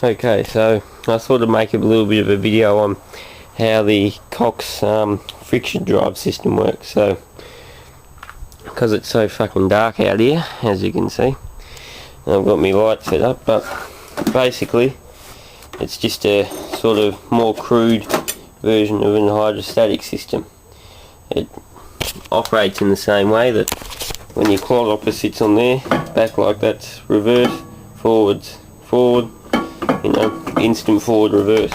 Okay, so I thought I'd make a little bit of a video on how the Cox friction drive system works. So, because it's so fucking dark out here, as you can see, I've got my light set up, but basically it's just a sort of more crude version of an hydrostatic system. It operates in the same way that when your quad hopper sits on there, back like that's reverse, forwards, forward, you know, instant forward reverse.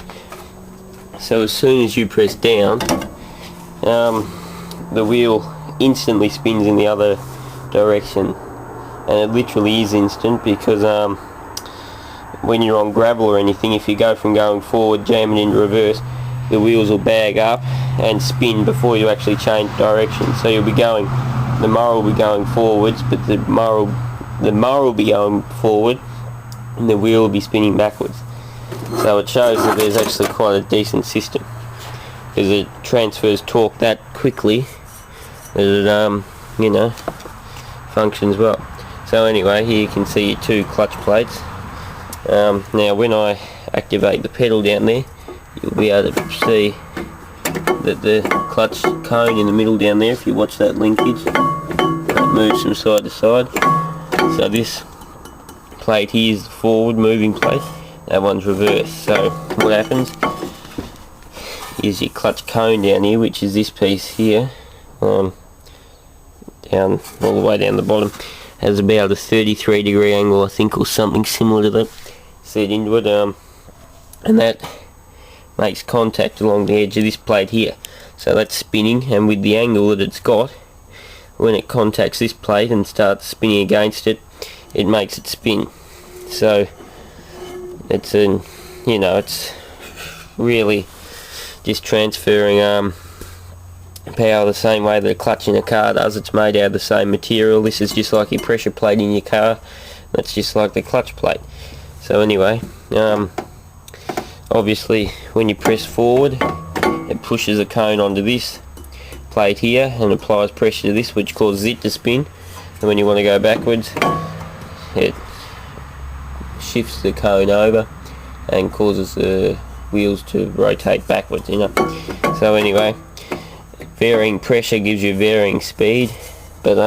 So as soon as you press down, the wheel instantly spins in the other direction, and it literally is instant because when you're on gravel or anything, if you go from going forward jamming into reverse, the wheels will bag up and spin before you actually change direction. So you'll be going, the mower will be going forwards, but the mower will be going forward and the wheel will be spinning backwards. So it shows that there's actually quite a decent system, because it transfers torque that quickly that it you know, functions well. So anyway, here you can see your two clutch plates. Now when I activate the pedal down there, you'll be able to see that the clutch cone in the middle down there, if you watch that linkage, that moves from side to side. So this plate here is the forward moving plate, that one's reverse. So what happens is your clutch cone down here, which is this piece here, down all the way down the bottom, has about a 33-degree angle, I think, or something similar to that set into it, and that makes contact along the edge of this plate here. So that's spinning, and with the angle that it's got, when it contacts this plate and starts spinning against it, it makes it spin. So it's it's really just transferring power the same way that a clutch in a car does. It's made out of the same material. This is just like your pressure plate in your car. That's just like the clutch plate. So anyway, obviously when you press forward, it pushes a cone onto this plate here and applies pressure to this, which causes it to spin. And when you want to go backwards, it shifts the cone over and causes the wheels to rotate backwards, you know. So anyway, varying pressure gives you varying speed, but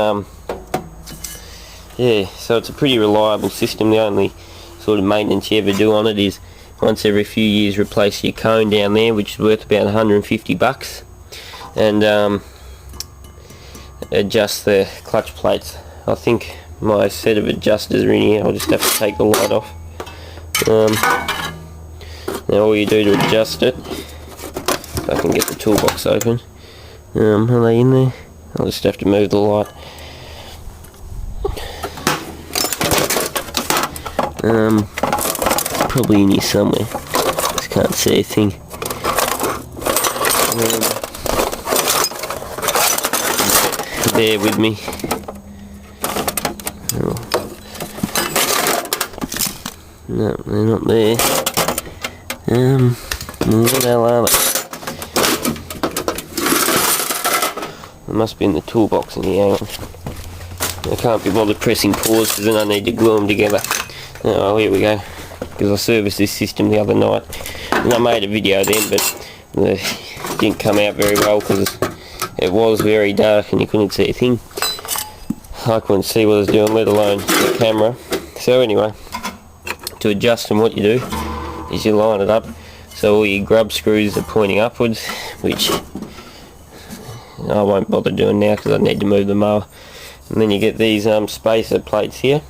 yeah, so it's a pretty reliable system. The only sort of maintenance you ever do on it is once every few years replace your cone down there, which is worth about $150, and adjust the clutch plates. I think my set of adjusters are in here. I'll just have to take the light off. Now all you do to adjust it, if I can get the toolbox open, are they in there? I'll just have to move the light. Probably in here somewhere. Just can't see a thing. Bear with me. No, they're not there. Where the hell are they? They must be in the toolbox in here. Hang on. I can't be bothered pressing pause because then I need to glue them together. Oh, here we go. Because I serviced this system the other night, and I made a video then, but it didn't come out very well because it was very dark and you couldn't see a thing. I couldn't see what I was doing, let alone the camera. So anyway, to adjust them, what you do is you line it up so all your grub screws are pointing upwards, which I won't bother doing now because I need to move the mower. And then you get these spacer plates here.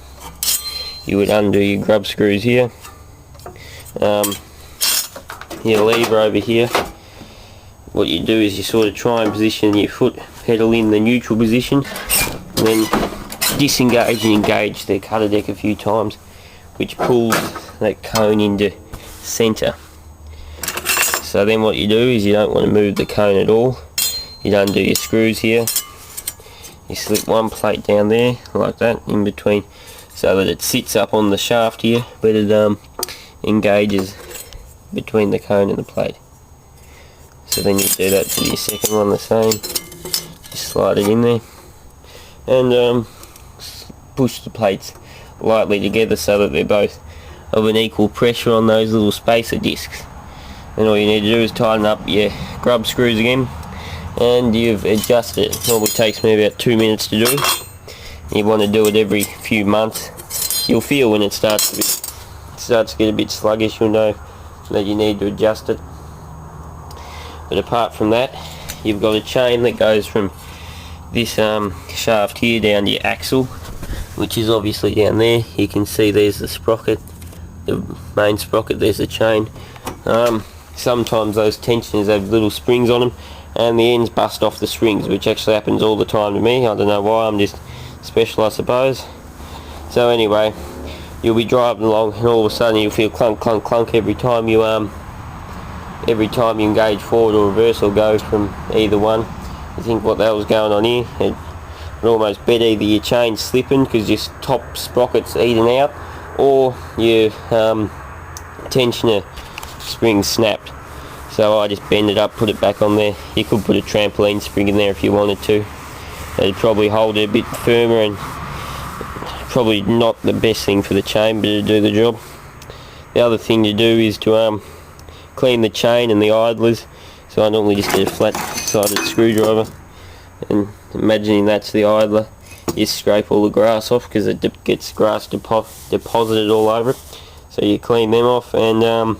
You would undo your grub screws here. Your lever over here. What you do is you sort of try and position your foot pedal in the neutral position, and then disengage and engage the cutter deck a few times, which pulls that cone into centre. So then what you do is you don't want to move the cone at all. You undo your screws here. You slip one plate down there like that in between, so that it sits up on the shaft here, but it engages between the cone and the plate. So then you do that to your second one the same. Just slide it in there and push the plates lightly together so that they're both of an equal pressure on those little spacer discs. And all you need to do is tighten up your grub screws again, and you've adjusted it. It normally takes me about 2 minutes to do. You want to do it every few months. You'll feel when it starts to get a bit sluggish, you'll know that you need to adjust it. But apart from that, you've got a chain that goes from this shaft here down to your axle, which is obviously down there. You can see there's the sprocket, the main sprocket, there's the chain. Sometimes those tensioners have little springs on them and the ends bust off the springs, which actually happens all the time to me. I don't know why, I'm just special, I suppose. So anyway, you'll be driving along and all of a sudden you'll feel clunk clunk clunk every time you engage forward or reverse or go from either one. You think, what the hell's going on here? It would almost bet either your chain's slipping because your top sprocket's eating out, or your tensioner spring snapped. So I just bend it up, put it back on there. You could put a trampoline spring in there if you wanted to. It'd probably hold it a bit firmer, and probably not the best thing for the chain, but it'd do the job. The other thing to do is to clean the chain and the idlers. So I normally just get a flat sided screwdriver, and imagining that's the idler, you scrape all the grass off because it gets grass deposited all over it. So you clean them off and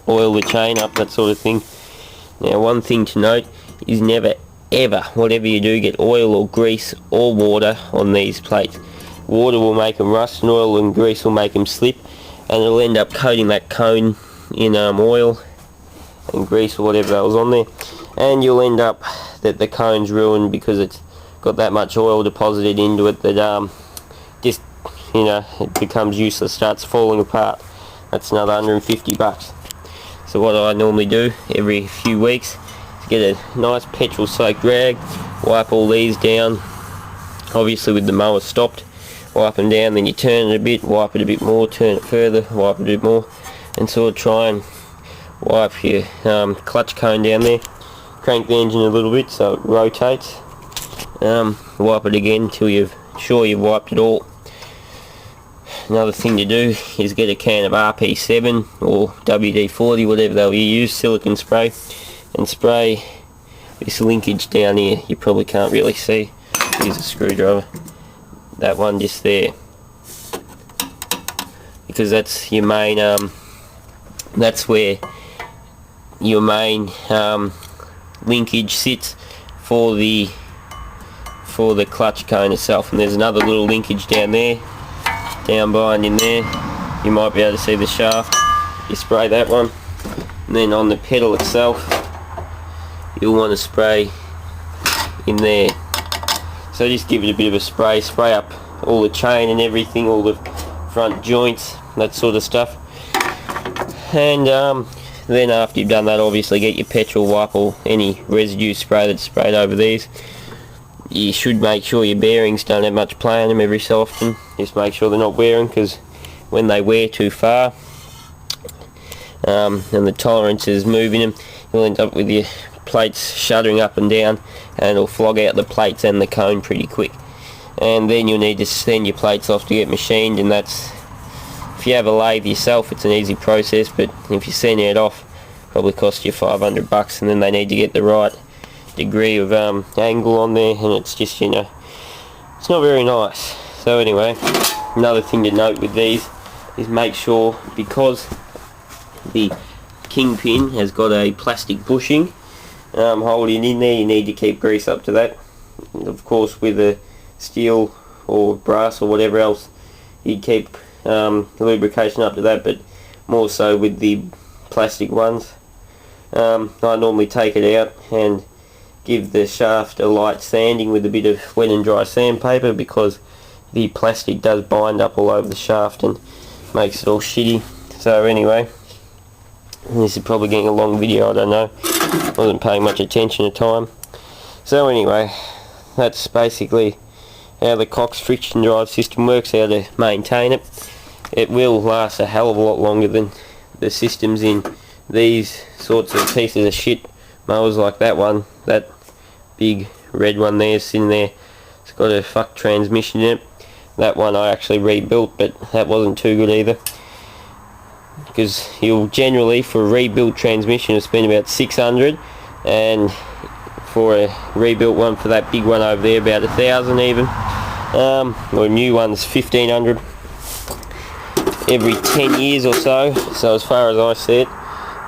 oil the chain up, that sort of thing. Now, one thing to note is never ever, whatever you do, get oil or grease or water on these plates. Water will make them rust, and oil and grease will make them slip, and it'll end up coating that cone in oil and grease or whatever that was on there, and you'll end up that the cone's ruined because it's got that much oil deposited into it that just, you know, it becomes useless, starts falling apart. That's another $150. So what I normally do every few weeks is get a nice petrol soaked rag, wipe all these down, obviously with the mower stopped, wipe them down, then you turn it a bit, wipe it a bit more, turn it further, wipe it a bit more, and sort of try and wipe your clutch cone down there, crank the engine a little bit so it rotates, wipe it again until you're sure you've wiped it all. Another thing to do is get a can of RP7 or WD-40, whatever they'll use, silicone spray, and spray this linkage down here. You probably can't really see, here's a screwdriver, that one just there, because that's your main, that's where your main linkage sits for the clutch cone itself. And there's another little linkage down there, down behind in there, you might be able to see the shaft. You spray that one, and then on the pedal itself you'll want to spray in there. So just give it a bit of a spray up all the chain and everything, all the front joints, that sort of stuff. And then after you've done that, obviously get your petrol wipe or any residue spray that's sprayed over these. You should make sure your bearings don't have much play on them every so often. Just make sure they're not wearing, because when they wear too far and the tolerance is moving them, you'll end up with your plates shuddering up and down, and it'll flog out the plates and the cone pretty quick. And then you'll need to send your plates off to get machined, and that's, if you have a lathe yourself, it's an easy process, but if you send it off, probably cost you $500, and then they need to get the right degree of angle on there, and it's just, you know, it's not very nice. So anyway, another thing to note with these is make sure, because the kingpin has got a plastic bushing holding in there, you need to keep grease up to that. Of course, with a steel or brass or whatever else, you keep lubrication up to that, but more so with the plastic ones. I normally take it out and give the shaft a light sanding with a bit of wet and dry sandpaper, because the plastic does bind up all over the shaft and makes it all shitty. So anyway, this is probably getting a long video, I don't know, wasn't paying much attention at the time. So anyway, that's basically how the Cox friction drive system works, how to maintain it. It will last a hell of a lot longer than the systems in these sorts of pieces of shit mowers like that one. That big red one there sitting there, it's got a fuck transmission in it. That one I actually rebuilt, but that wasn't too good either. because you'll generally, for a rebuilt transmission, you'll spend about 600, and for a rebuilt one, for that big one over there, about 1,000 even, or a new one's 1,500 every 10 years or so. So as far as I see it,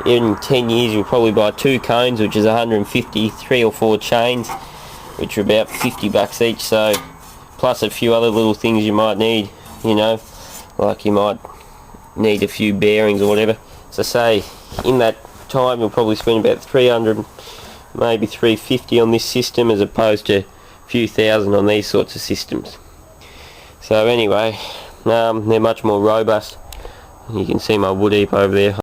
in 10 years you'll probably buy 2 cones, which is 150, 3 or 4 chains, which are about $50 each, so plus a few other little things you might need, you know, like you might need a few bearings or whatever. So say in that time you'll probably spend about 300, maybe 350 on this system, as opposed to a few thousand on these sorts of systems. So anyway, they're much more robust. You can see my wood heap over there.